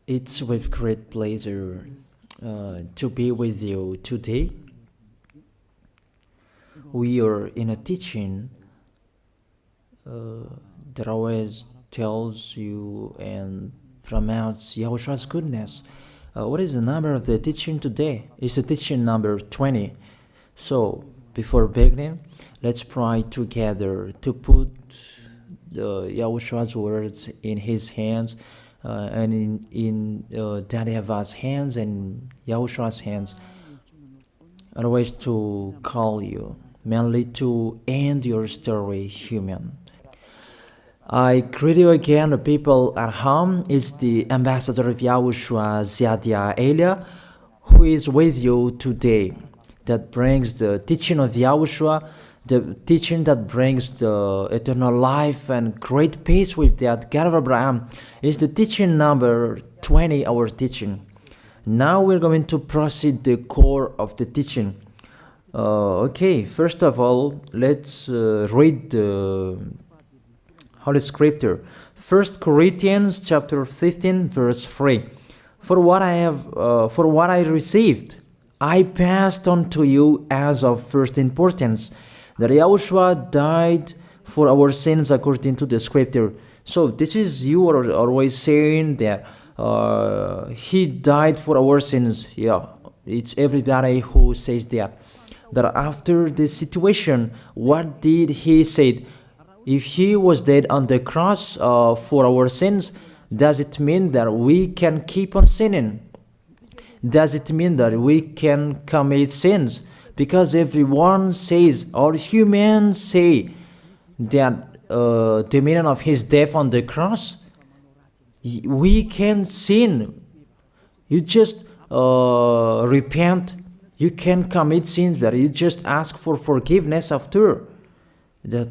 It's with great pleasure to be with you today. We are in a teaching that always tells you and promotes Yahushua's goodness. What is the number of the teaching today? It's the teaching number 20. So, before beginning, let's pray together to put Yahushua's words in his hands and in Daddy Ava's hands and Yahushua's hands. Always to call you, mainly to end your story human. I greet you again, the people at home. It's the ambassador of Yahushua, Ziadia Elia, who is with you today. That brings the teaching of Yahushua, the teaching that brings the eternal life and great peace with that God of Abraham. Is the teaching number 20, our teaching. Now we're going to proceed the core of the teaching. Okay, first of all, let's read the Holy Scripture. 1 Corinthians chapter 15, verse 3. For what I received, I passed on to you as of first importance, that Yahushua died for our sins according to the Scripture. So this is, you are always saying that he died for our sins. Yeah, it's everybody who says that. That after the situation, what did he say? If he was dead on the cross for our sins, does it mean that we can keep on sinning? Does it mean that we can commit sins? Because everyone says, all humans say that the meaning of his death on the cross, we can sin. You just repent. You can commit sins, but you just ask for forgiveness after that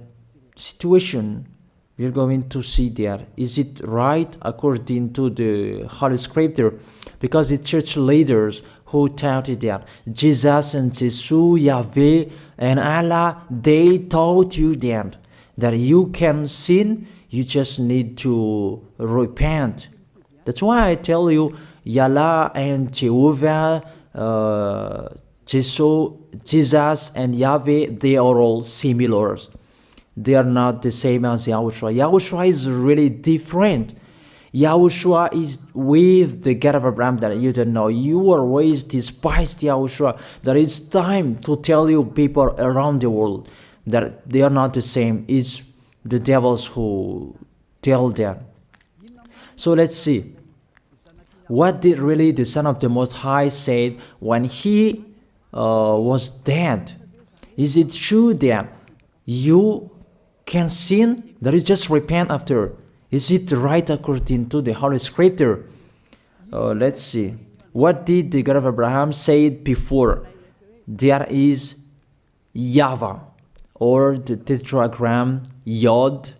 situation. We're going to see there. Is it right according to the Holy Scripture? Because the church leaders who taught it that Jesus and Jesus, Yahweh and Allah, they taught you that you can sin, you just need to repent. That's why I tell you, Yahweh and Jehovah, Jesus and Yahweh, they are all similar. They are not the same as Yahushua. Yahushua is really different. Yahushua is with the God of Abraham that you don't know. You always despised Yahushua. That it's time to tell you people around the world that they are not the same. It's the devils who tell them. So let's see. What did really the Son of the Most High say when he was dead? Is it true that you can sin, that you just repent after? Is it right according to the Holy Scripture? Let's see. What did the God of Abraham say before? There is YAHVAH, or the tetragram Yod,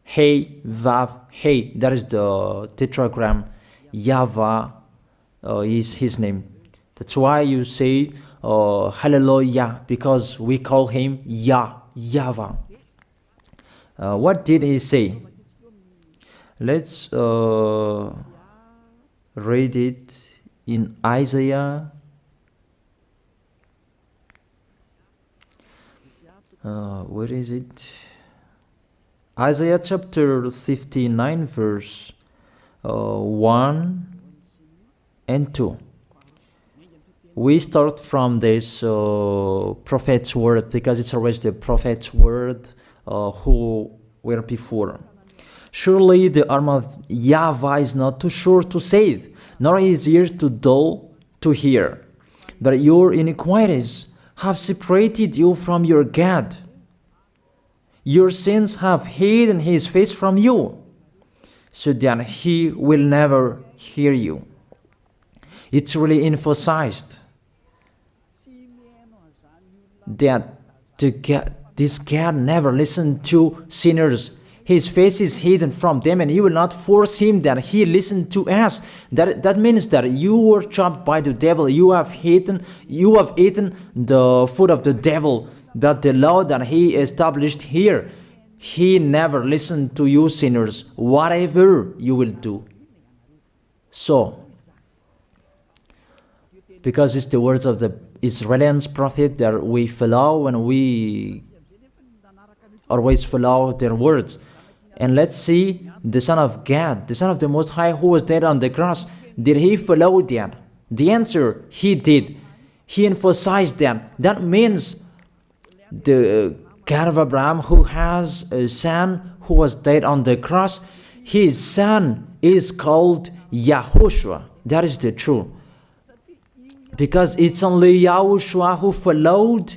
Hey, Vav, Hey. That is the tetragram. YAHVAH is his name. That's why you say Hallelujah, because we call him YAHVAH. What did he say? Let's read it in Isaiah. Where is it? Isaiah chapter 59, verse 1 and 2. We start from this prophet's word, because it's always the prophet's word who were before. Surely the arm of YAHVAH is not too short to save, nor his ear too dull to hear. But your iniquities have separated you from your God. Your sins have hidden his face from you, so that he will never hear you. It's really emphasized that this God never listened to sinners. His face is hidden from them, and he will not force him that he listen to us. That means that you were trapped by the devil. You have eaten the food of the devil. But the law that he established here, he never listened to you sinners, whatever you will do. So, because it's the words of the Israelians prophet that we follow, and we always follow their words. And let's see the Son of God, the Son of the Most High, who was dead on the cross. Did he follow that? The answer, he did. He emphasized that. That means the God of Abraham, who has a son who was dead on the cross, his son is called YAHOSHUAH. That is the truth. Because it's only YAHOSHUAH who followed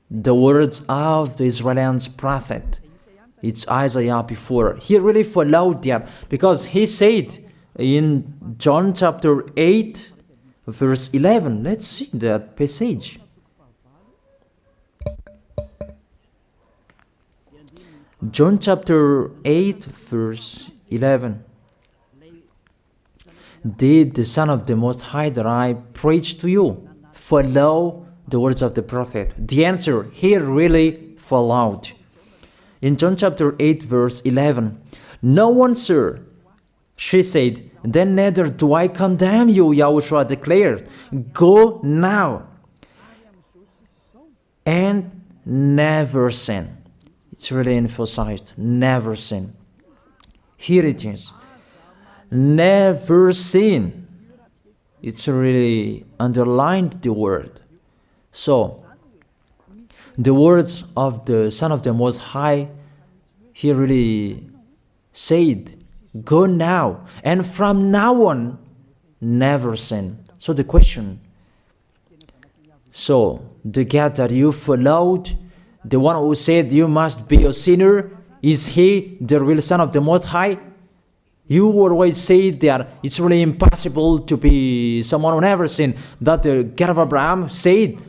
the words of the Israelians prophet. It's Isaiah before. He really followed that, because he said in John chapter 8, verse 11. Let's see that passage. John chapter 8, verse 11. Did the Son of the Most High that I preach to you follow the words of the prophet? The answer, he really followed. In John chapter 8, verse 11, no one, sir, she said, then neither do I condemn you, YAHOSHUAH declared. Go now and never sin. It's really emphasized, never sin. Here it is. Never sin. It's really underlined the word. So, the words of the Son of the Most High, he really said, go now, and from now on, never sin. So the question, so the God that you followed, the one who said you must be a sinner, is he the real Son of the Most High? You always say that it's really impossible to be someone who never sinned. But the God of Abraham said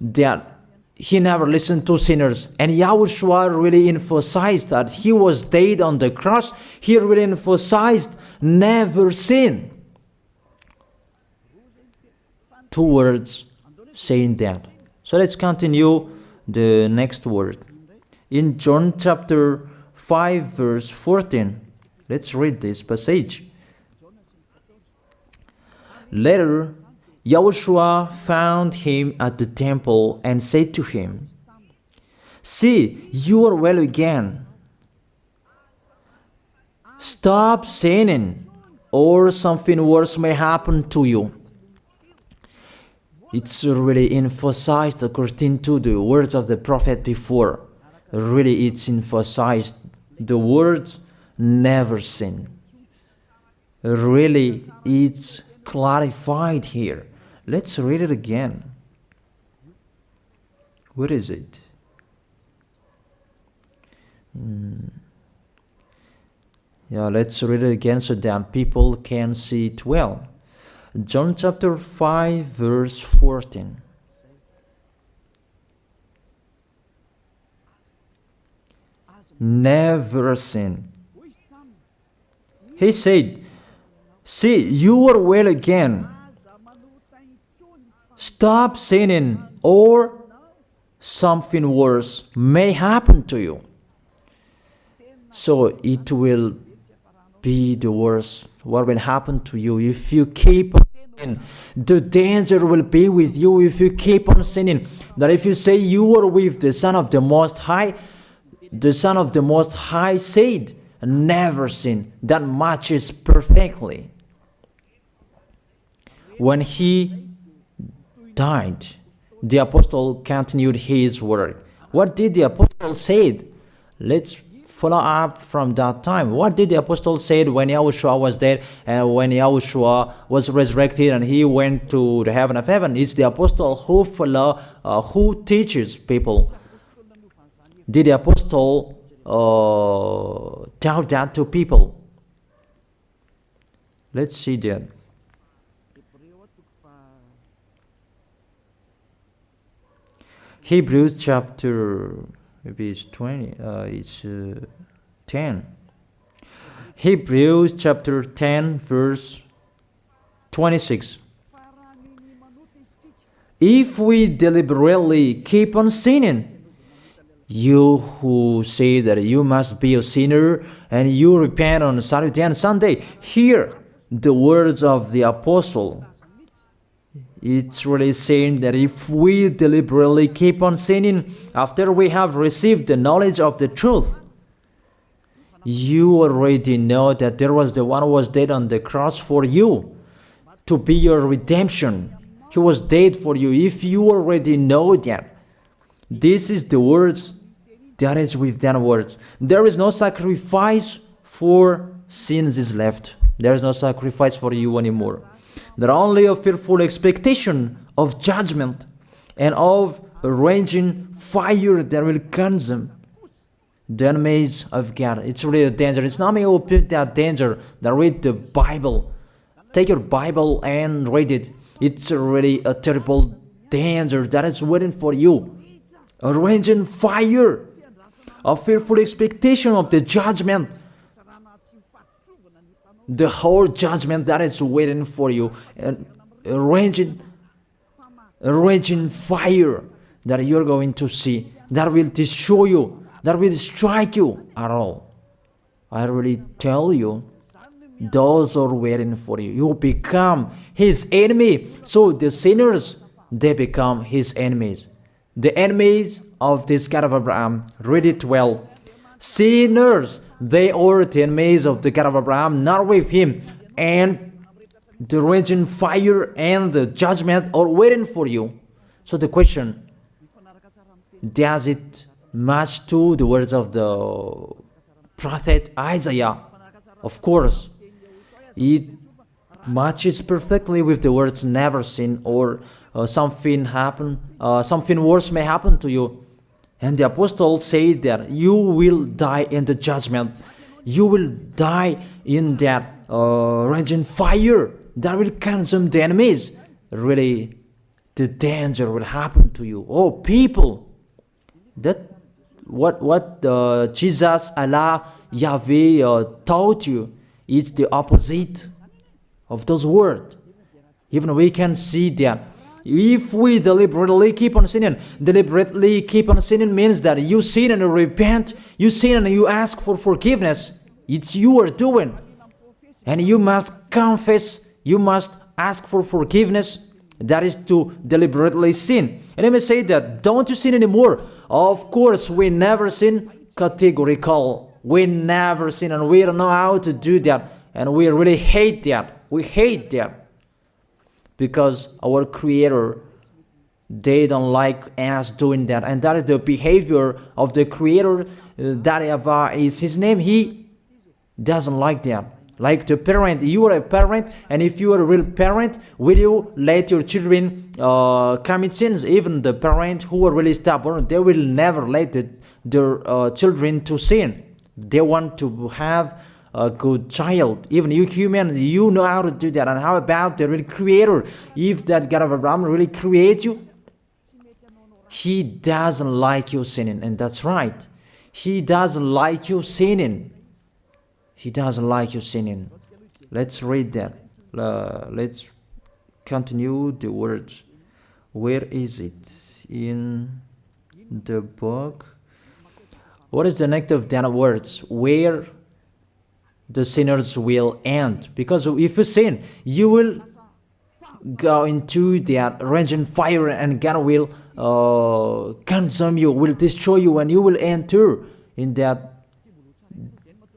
that he never listened to sinners. And YAHOSHUAH really emphasized that he was dead on the cross. He really emphasized never sin. 2 words saying that. So let's continue the next word. In John chapter 5, verse 14, let's read this passage. Later, YAHOSHUAH found him at the temple and said to him, see, you are well again. Stop sinning, or something worse may happen to you. It's really emphasized according to the words of the prophet before. Really, it's emphasized the words never sin. Really, it's clarified here. Let's read it again. What is it? Yeah, let's read it again so that people can see it well. John chapter 5, verse 14. Never sin. He said, see, you are well again. Stop sinning, or something worse may happen to you. So it will be the worst. What will happen to you if you keep on sinning? The danger will be with you if you keep on sinning. That if you say you are with the Son of the Most High, the Son of the Most High said, never sin. That matches perfectly. When he died, the apostle continued his work. What did the apostle say? Let's follow up from that time. What did the apostle say when YAHOSHUAH was dead and when YAHOSHUAH was resurrected and he went to the heaven of heaven? It's the apostle who teaches people. Did the apostle tell that to people? Let's see that. Hebrews chapter, maybe it's 20, it's 10. Hebrews chapter 10, verse 26. If we deliberately keep on sinning, you who say that you must be a sinner and you repent on Saturday and Sunday, here the words of the apostle. It's really saying that if we deliberately keep on sinning after we have received the knowledge of the truth, you already know that there was the one who was dead on the cross for you to be your redemption. He was dead for you. If you already know that, this is the words that is within words. There is no sacrifice for sins is left. There is no sacrifice for you anymore. There are only a fearful expectation of judgment and of a raging fire that will consume the enemies of God. It's really a danger. It's not me who put that danger that read the Bible. Take your Bible and read it. It's really a terrible danger that is waiting for you. A raging fire, a fearful expectation of the judgment, the whole judgment that is waiting for you, and a raging fire that you're going to see, that will destroy you, that will strike you at all. I really tell you, those are waiting for you. You become his enemy. So the sinners, they become his enemies. The enemies of this God of Abraham. Read it well. Sinners, they are the enemies of the God of Abraham, not with him. And the raging fire and the judgment are waiting for you. So the question, does it match to the words of the prophet Isaiah? Of course. It matches perfectly with the words never sin, or something worse may happen to you. And the apostle said that you will die in the judgment. You will die in that raging fire that will consume the enemies. Really, the danger will happen to you. Oh, people, that what Jesus, Allah, Yahweh taught you is the opposite of those words. Even we can see that if we deliberately keep on sinning means that you sin and you repent, you sin and you ask for forgiveness. It's you are doing. And you must confess, you must ask for forgiveness. That is to deliberately sin. And I may say that, don't you sin anymore? Of course, we never sin. Categorical. We never sin, and we don't know how to do that. And we really hate that. We hate that. Because our Creator, they don't like us doing that. And that is the behavior of the Creator. That YAHVAH is his name. He doesn't like that. Like the parent, you are a parent, and if you are a real parent, will you let your children commit sins? Even the parent who are really stubborn, they will never let their children to sin. They want to have a good child. Even you human, you know how to do that. And how about the real Creator? If that God of Abraham really creates you, he doesn't like you sinning. And that's right. He doesn't like you sinning. He doesn't like you sinning. Let's read that. Let's continue the words. Where is it? In the book. What is the next of that words? Where the sinners will end. Because if you sin, you will go into that raging fire, and God will consume you, will destroy you, and you will enter in that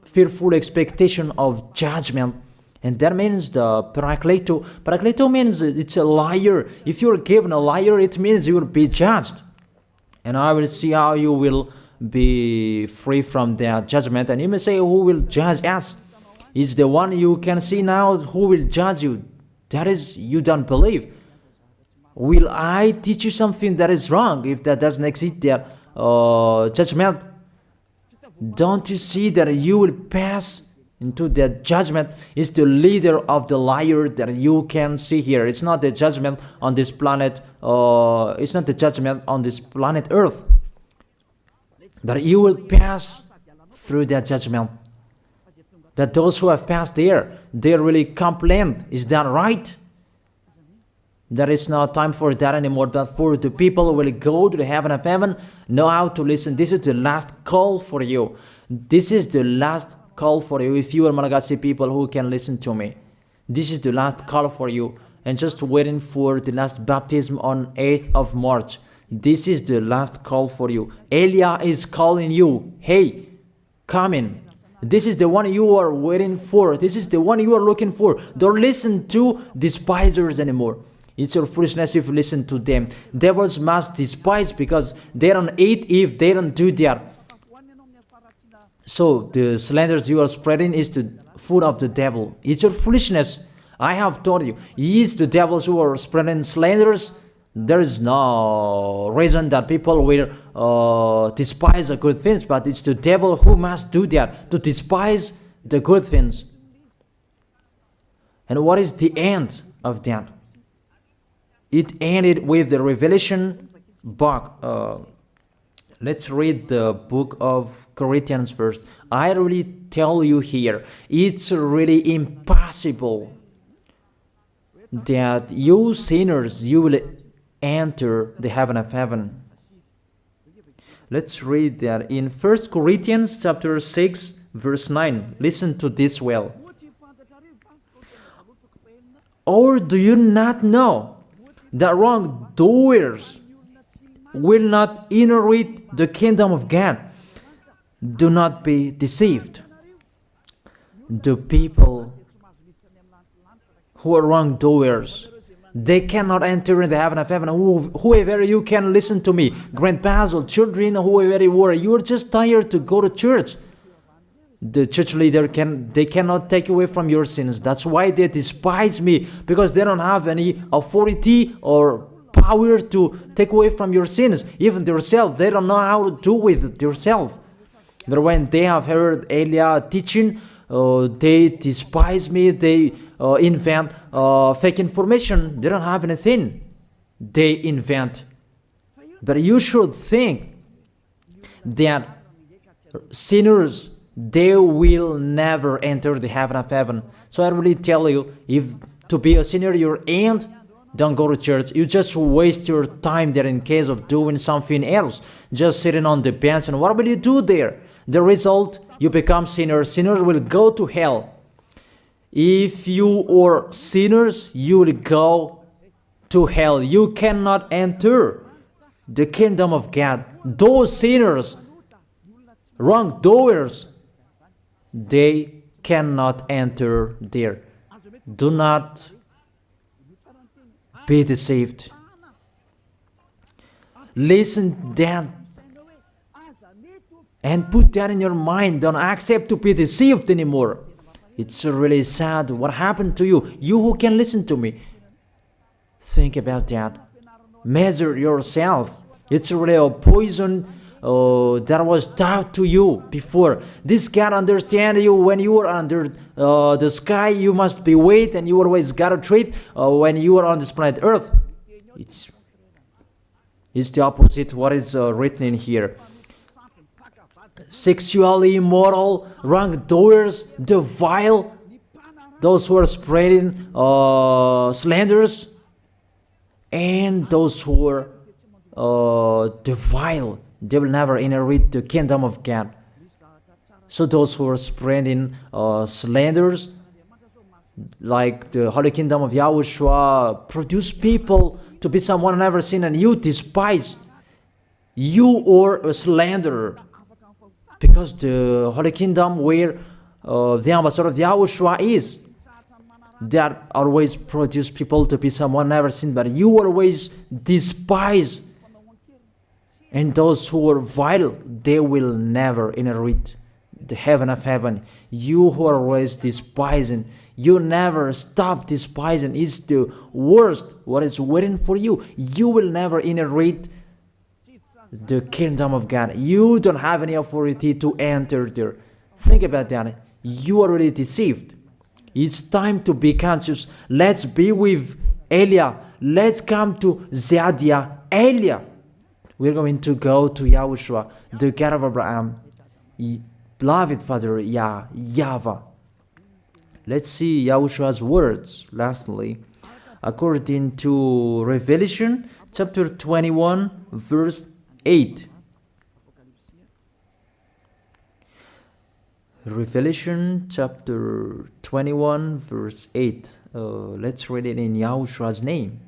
fearful expectation of judgment. And that means the parakleto. Parakleto means it's a liar. If you're given a liar, it means you will be judged. And I will see how you will be free from that judgment. And you may say, who will judge us? It's the one you can see now who will judge you. That is, you don't believe. Will I teach you something that is wrong if that doesn't exist, that judgment? Don't you see that you will pass into that judgment? It's the leader of the liar that you can see here. It's not the judgment on this planet. It's not the judgment on this planet Earth. But you will pass through that judgment. That those who have passed there, they really complain. Is that right? There is no time for that anymore. But for the people who will go to the heaven of heaven, know how to listen. This is the last call for you. This is the last call for you. If you are Malagasy people who can listen to me, This is the last call for you. And just waiting for the last baptism on 8th of March. This is the last call for you. Elijah is calling you. Hey, come in. This is the one you are waiting for. This is the one you are looking for. Don't listen to despisers anymore. It's your foolishness if you listen to them. Devils must despise because they don't eat if they don't do that. So the slanders you are spreading is the food of the devil. It's your foolishness. I have told you. It's the devils who are spreading slanders. There is no reason that people will despise the good things, but it's the devil who must do that, to despise the good things. And what is the end of that? It ended with the Revelation book. Let's read the book of Corinthians first. I really tell you here, it's really impossible that you sinners, you will enter the heaven of heaven. Let's read that in 1 Corinthians chapter 6, verse 9. Listen to this well. Or do you not know that wrongdoers will not inherit the kingdom of God? Do not be deceived. The people who are wrongdoers, they cannot enter in the heaven of heaven. Whoever you can listen to me, grandpas or children, whoever you are, you are just tired to go to church. The church leader they cannot take away from your sins. That's why they despise me, because they don't have any authority or power to take away from your sins. Even themselves, they don't know how to do with themselves. But when they have heard Elijah teaching, they despise me. They invent fake information. They don't have anything. They invent. But you should think that sinners, they will never enter the heaven of heaven. So I really tell you, if to be a sinner you ain't, don't go to church. You just waste your time there in case of doing something else. Just sitting on the bench, and what will you do there? The result, you become sinners. Sinners will go to hell. If you are sinners, you will go to hell. You cannot enter the kingdom of God. Those sinners, wrongdoers, they cannot enter there. Do not be deceived. Listen then and put that in your mind. Don't accept to be deceived anymore. It's really sad what happened to you. You who can listen to me, think about that. Measure yourself. It's really a poison that was taught to you before. This God understand you when you are under the sky. You must be wait, and you always got a trip when you are on this planet Earth. It's the opposite what is written in here. Sexually immoral, wrongdoers, the vile, those who are spreading slanders, and those who are the vile, they will never inherit the kingdom of God. So those who are spreading slanders, like the Holy Kingdom of YAHOSHUAH, produce people to be someone never seen, and you despise. You are a slanderer. Because the Holy Kingdom where the ambassador of YAHOSHUAH is, that always produce people to be someone never seen, but you always despise. And those who are vile, they will never inherit the heaven of heaven. You who are always despising, you never stop despising. It's the worst what is waiting for you. You will never inherit the kingdom of God. You don't have any authority to enter there. Think about that. You are already deceived. It's time to be conscious. Let's be with Elijah. Let's come to Zadiah. Elijah. We're going to go to YAHOSHUAH, the God of Abraham, beloved Father YAHVAH. Let's see YAHOSHUAH's words. Lastly, according to Revelation chapter 21, verse 8. Revelation chapter 21 verse 8. Let's read it in Yahoshua's name.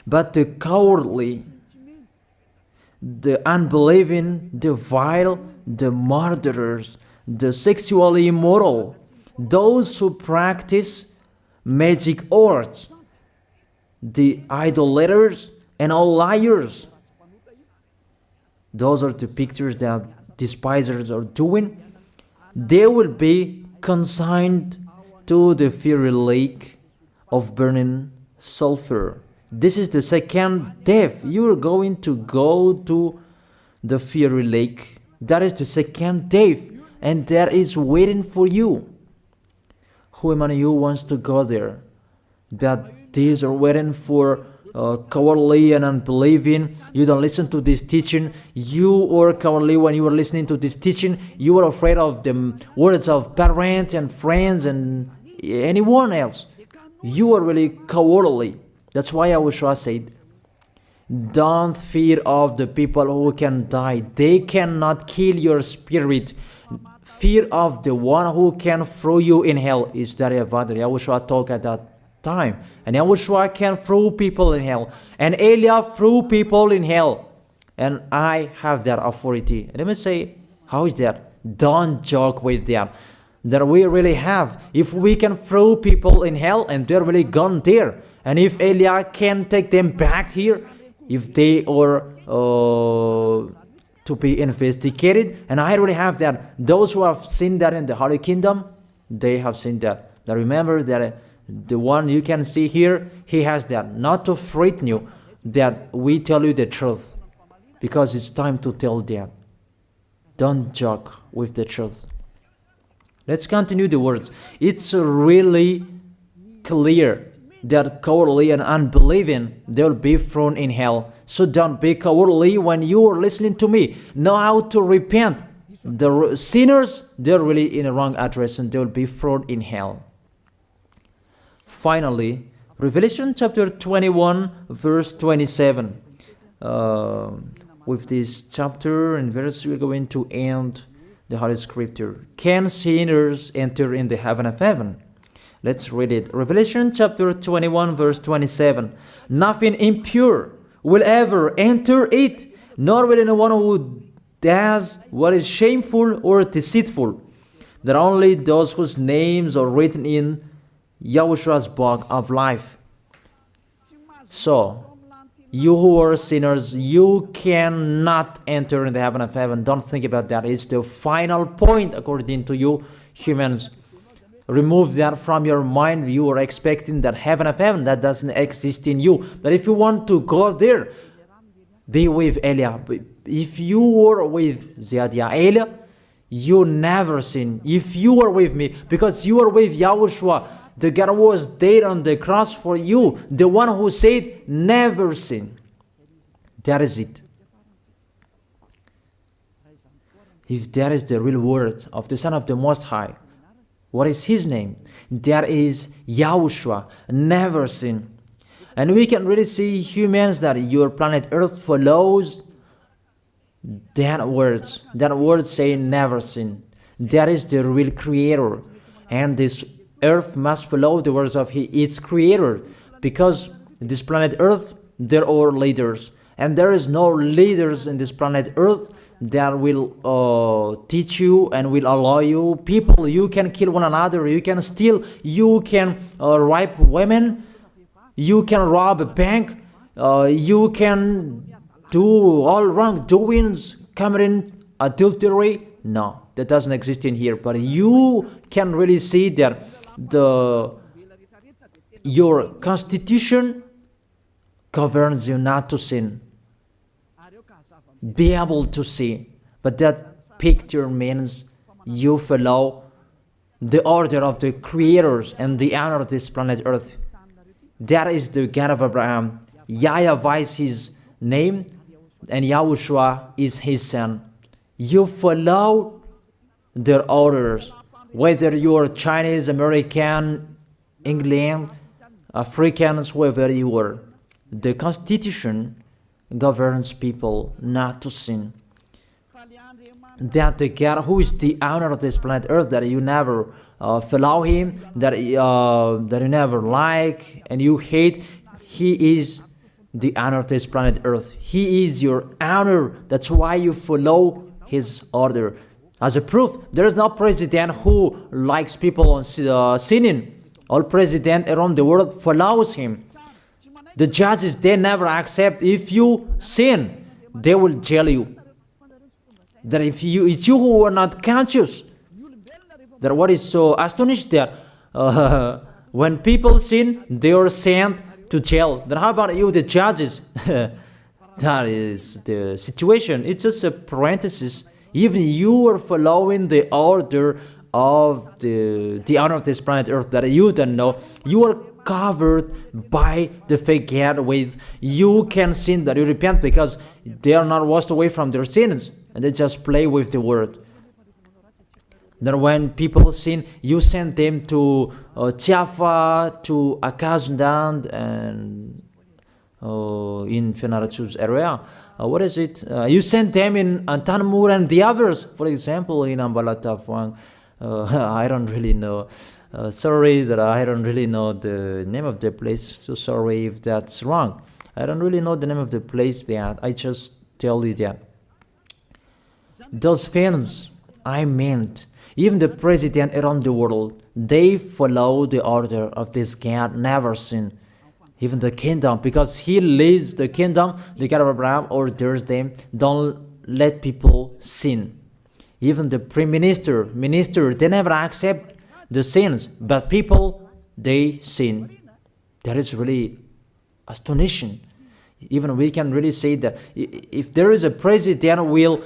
But the cowardly, the unbelieving, the vile, the murderers, the sexually immoral, those who practice magic arts, the idolaters, and all liars. Those are the pictures that despisers are doing. They will be consigned to the fiery lake of burning sulfur. This is the second death. You are going to go to the fiery lake. That is the second death, and that is waiting for you. Who among you wants to go there? But these are waiting for cowardly and unbelieving. You don't listen to this teaching. You are cowardly when you are listening to this teaching. You are afraid of the words of parents and friends and anyone else. You are really cowardly. That's why YAHOSHUAH said, don't fear of the people who can die. They cannot kill your spirit. Fear of the one who can throw you in hell. Is that what YAHOSHUAH talked at that time? And YAHOSHUAH can throw people in hell. And Elia threw people in hell. And I have that authority. Let me say, how is that? Don't joke with that. That we really have. If we can throw people in hell and they're really gone there, and if Elia can take them back here, if they are to be investigated, and I really have that. Those who have seen that in the Holy Kingdom, they have seen that. Now remember that the one you can see here, he has that. Not to frighten you, that we tell you the truth, because it's time to tell that. Don't joke with the truth. Let's continue the words. It's really clear that cowardly and unbelieving, they'll be thrown in hell. So don't be cowardly when you are listening to me. Know how to repent. The sinners, they're really in the wrong address and they'll be thrown in hell. Finally, Revelation chapter 21 verse 27. With this chapter and verse, we're going to end the Holy Scripture. Can sinners enter in the heaven of heaven? Let's read it. Revelation chapter 21 verse 27. Nothing impure will ever enter it, nor will anyone who does what is shameful or deceitful. That only those whose names are written in YAHOSHUAH's book of life. So, you who are sinners, you cannot enter in the heaven of heaven. Don't think about that. It's the final point according to you humans. Remove that from your mind. You are expecting that heaven of heaven that doesn't exist in you. But if you want to go there, be with Elia. If you were with Elia, you never sin. If you are with me, because you are with YAHOSHUAH, the God was dead on the cross for you, the one who said never sin. That is it. If that is the real word of the Son of the Most High, what is his name? That is YAHOSHUAH, never sin. And we can really see humans that your planet Earth follows that word saying never sin. That is the real creator. And this Earth must follow the words of its creator, because this planet Earth, there are leaders. And there is no leaders in this planet Earth that will teach you and will allow you. People, you can kill one another, you can steal, you can rape women, you can rob a bank, you can do all wrongdoings, committing adultery. No, that doesn't exist in here. But you can really see that your constitution governs you not to sin. Be able to see. But that picture means you follow the order of the creators and the honor of this planet Earth. That is the God of Abraham. YAHVAH is his name, and YAHOSHUAH is his son. You follow their orders, whether you are Chinese, American, England, Africans, whoever you are. The Constitution governs people not to sin. that the God who is the owner of this planet Earth, that you never follow him, that you never like and you hate, he is the owner of this planet Earth. He is your owner. That's why you follow his order. As a proof, there is no president who likes people on sinning. All president around the world follows him. The judges, they never accept. If you sin, they will jail you. That if it's you who are not conscious. That what is so astonished that when people sin, they are sent to jail. Then how about you, the judges? That is the situation. It's just a parenthesis. Even you are following the order of the owner of this planet Earth that you don't know. You are covered by the fake God with you can sin, that you repent, because they are not washed away from their sins and they just play with the word. Then when people sin, you send them to YAHVAH, to Akazundand, and in Fenarachu's area. What is it? You send them in Antanmur and the others. For example, in Ambalatafwang. I don't really know. Sorry that I don't really know the name of the place. So sorry if that's wrong. I don't really know the name of the place, but I just tell you that. Those films, I meant, even the president around the world, they follow the order of this God, never sin. Even the kingdom, because he leads the kingdom, the God of Abraham orders them, don't let people sin. Even the prime minister, they never accept the sins, but people, they sin. That is really astonishing. Even we can really say that if there is a president will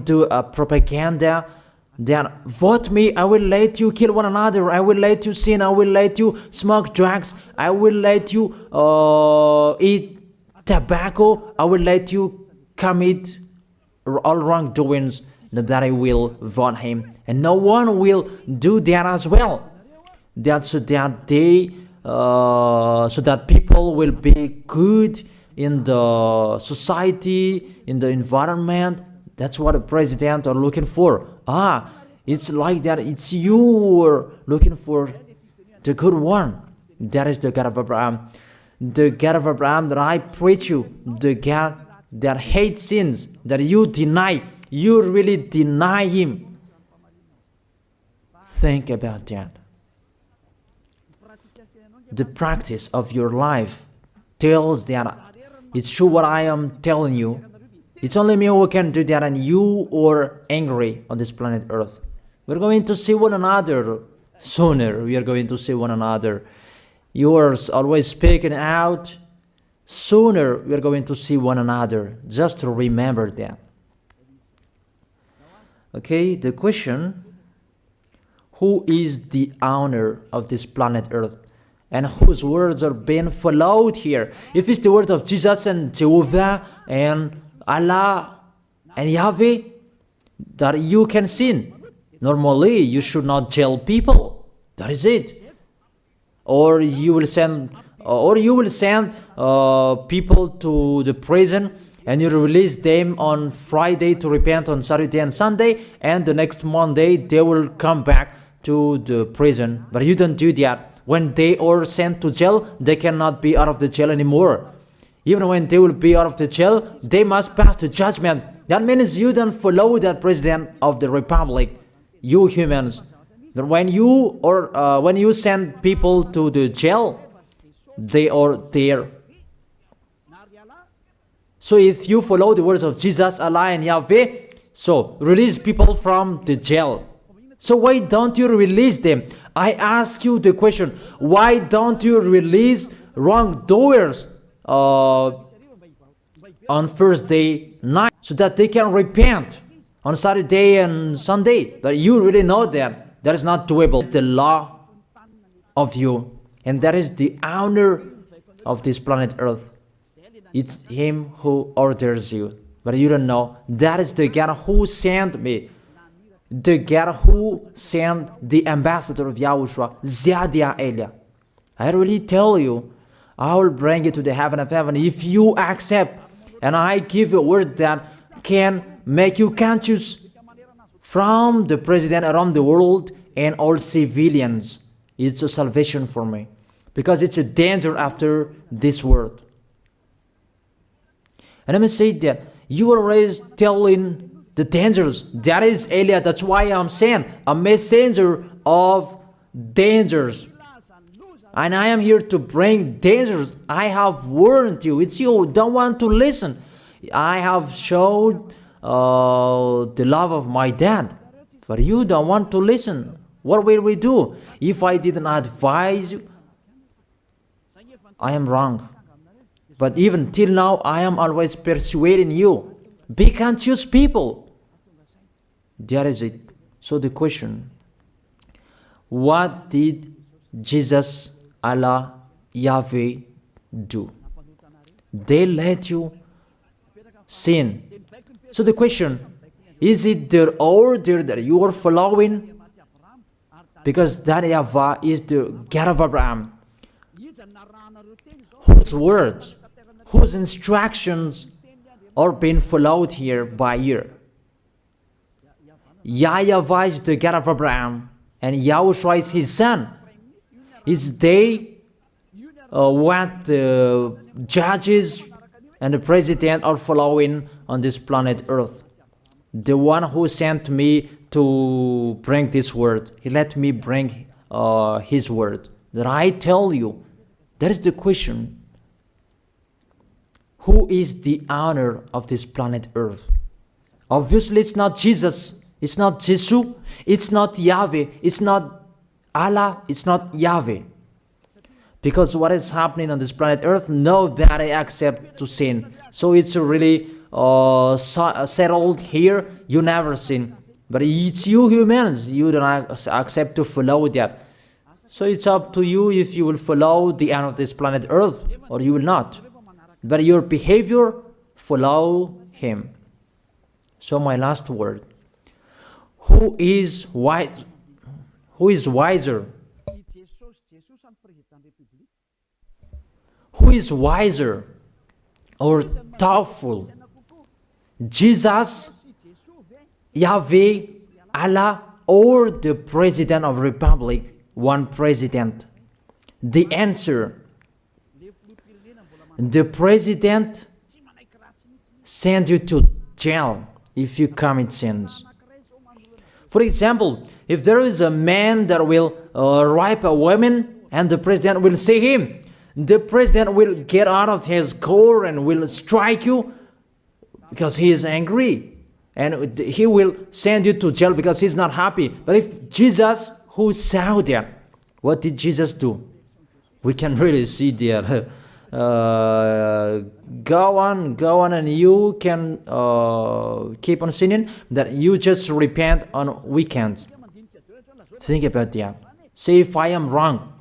do a propaganda, then vote me, I will let you kill one another, I will let you sin, I will let you smoke drugs, I will let you eat tobacco, I will let you commit all wrongdoings, that I will vote him. And no one will do that as well. That's so that they so that people will be good in the society, in the environment. That's what the president are looking for. It's like that. It's you who are looking for the good one. That is the God of Abraham. The God of Abraham that I preach you. The God that hates sins, that you deny. You really deny him. Think about that. The practice of your life tells that it's true what I am telling you. It's only me who can do that, and you are angry on this planet Earth. We're going to see one another sooner. We are going to see one another. You are always speaking out. Sooner we are going to see one another. Just remember that. Okay, the question: who is the owner of this planet Earth, and whose words are being followed here? If it's the word of Jesus and Jehovah and Allah and Yahweh, that you can sin. Normally, you should not jail people. That is it. Or you will send, people to the prison, and you release them on Friday to repent on Saturday and Sunday, and the next Monday they will come back to the prison. But you don't do that. When they are sent to jail, they cannot be out of the jail anymore. Even when they will be out of the jail, they must pass the judgment. That means you don't follow that president of the republic, you humans. But when you send people to the jail, they are there. So if you follow the words of Jesus, Allah and Yahweh, so release people from the jail. So why don't you release them? I ask you the question, why don't you release wrongdoers on Thursday night so that they can repent on Saturday and Sunday? But you really know that that is not doable. It's the law of you, and that is the owner of this planet Earth. It's him who orders you, but you don't know. That is the God who sent me, the God who sent the ambassador of YAHOSHUAH, Ziadia Elia. I really tell you, I will bring you to the heaven of heaven if you accept And I give a word that can make you conscious from the president around the world and all civilians. It's a salvation for me, because it's a danger after this world. And let me say that you are always telling the dangers. That is Elia. That's why I'm saying a messenger of dangers. And I am here to bring dangers. I have warned you. It's you don't want to listen. I have showed the love of my dad, but you don't want to listen. What will we do? If I didn't advise you, I am wrong. But even till now, I am always persuading you. Be conscious, people. That is it. So the question, what did Jesus, Allah, Yahweh do? They let you sin. So the question, is it their order that you are following? Because that YAHVAH is the God of Abraham, whose words, whose instructions are being followed here by year. YAHVAH is the God of Abraham, and YAHOSHUAH is his son. Is they what the judges and the president are following on this planet Earth. The one who sent me to bring this word, he let me bring his word. That I tell you, that is the question. Who is the owner of this planet Earth? Obviously, it's not Jesus. It's not Jesus. It's not Yahweh. It's not Allah. It's not Yahweh. Because what is happening on this planet Earth, nobody accepts to sin. So it's really settled here. You never sin. But it's you humans. You don't accept to follow that. So it's up to you if you will follow the end of this planet Earth or you will not. But your behavior, follow him. So my last word. Who is wise? Who is wiser? Who is wiser or thoughtful? Jesus, Yahweh, Allah, or the President of Republic? One president. The answer. The president sends you to jail if you commit sins. For example, if there is a man that will rape a woman and the president will see him, the president will get out of his car and will strike you because he is angry. And he will send you to jail because he's not happy. But if Jesus, who saw that, what did Jesus do? We can really see that. Go on, and you can keep on sinning, that you just repent on weekends. Think about that. Say if I am wrong.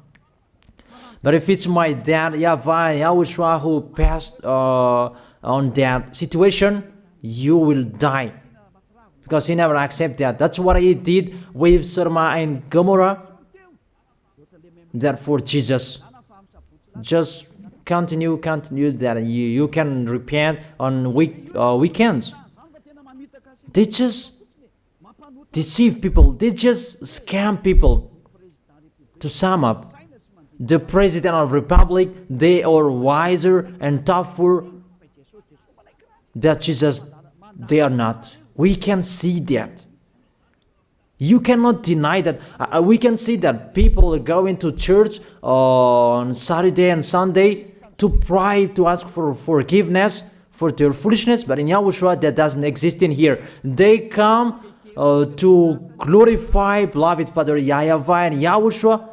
But if it's my dad, YAHVAH and YAHOSHUAH, who passed on that situation, you will die. Because he never accepted that. That's what he did with Sodom and Gomorrah. That for Jesus. Just continue that you can repent on weekends. They just deceive people. They just scam people. To sum up, the President of Republic, they are wiser and tougher than Jesus. They are not. We can see that. You cannot deny that. We can see that people are going to church on Saturday and Sunday to pray, to ask for forgiveness for their foolishness. But in YAHOSHUAH, that doesn't exist in here. They come to glorify beloved Father YAHVAH and YAHOSHUAH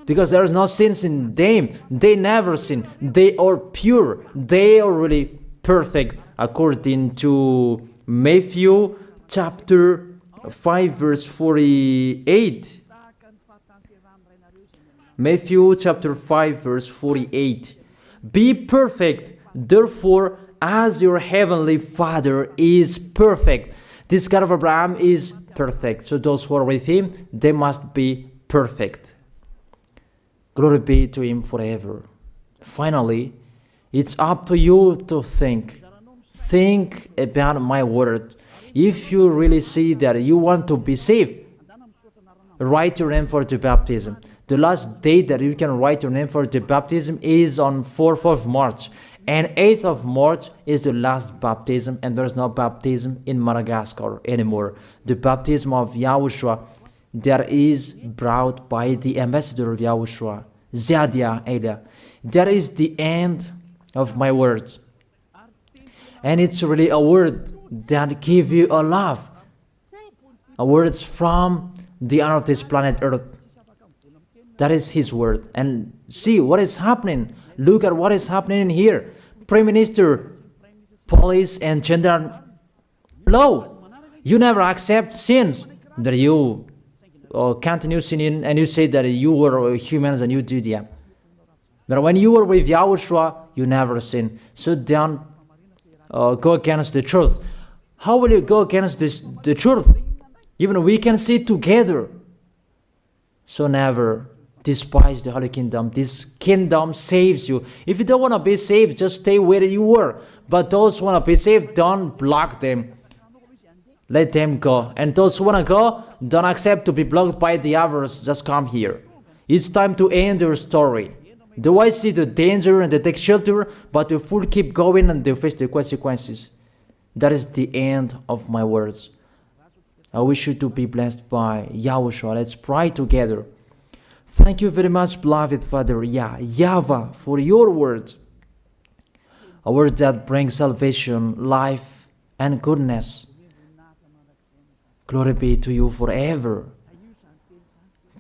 because there is no sins in them. They never sin. They are pure. They are really perfect according to Matthew chapter 5 verse 48. Matthew chapter 5 verse 48. Be perfect, therefore, as your heavenly Father is perfect. This God of Abraham is perfect. So those who are with him, they must be perfect. Glory be to him forever. Finally, It's up to you to think. Think about my word. If you really see that you want to be saved, write your name for the baptism. The last date that you can write your name for the baptism is on 4th of March. And 8th of March is the last baptism, and there's no baptism in Madagascar anymore. The baptism of Yahushua that is brought by the ambassador of Yahushua, Zadia Ada. That is the end of my words. And it's really a word that gives you a love. A words from the honor of this planet Earth. That is his word. And see what is happening. Look at what is happening in here. Prime Minister, police, and gendarme. Hello, you never accept sins. That you continue sinning and you say that you were humans and you do that. But when you were with Yahushua, you never sin. So don't go against the truth. How will you go against the truth? Even we can see together. So never despise the Holy Kingdom. This kingdom saves you. If you don't want to be saved, just stay where you were. But those who want to be saved, don't block them. Let them go. And those who want to go, don't accept to be blocked by the others. Just come here. It's time to end your story. Do I see the danger and they take shelter, but the fool keep going and they face the consequences? That is the end of my words. I wish you to be blessed by Yahushua. Let's pray together. Thank you very much, beloved Father YAHVAH, for your word. A word that brings salvation, life, and goodness. Glory be to you forever.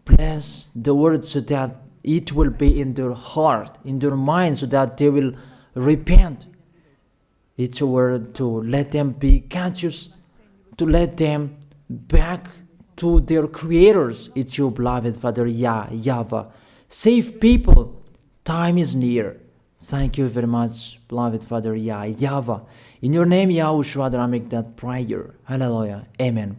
Bless the word so that it will be in their heart, in their mind, so that they will repent. It's a word to let them be conscious, to let them back to their creators. It's your beloved Father YAHVAH. Save people. Time is near. Thank you very much, beloved Father YAHVAH. In your name, Yahushua, that I make that prayer. Hallelujah. Amen.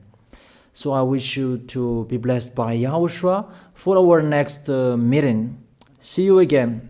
So I wish you to be blessed by Yahushua for our next meeting. See you again.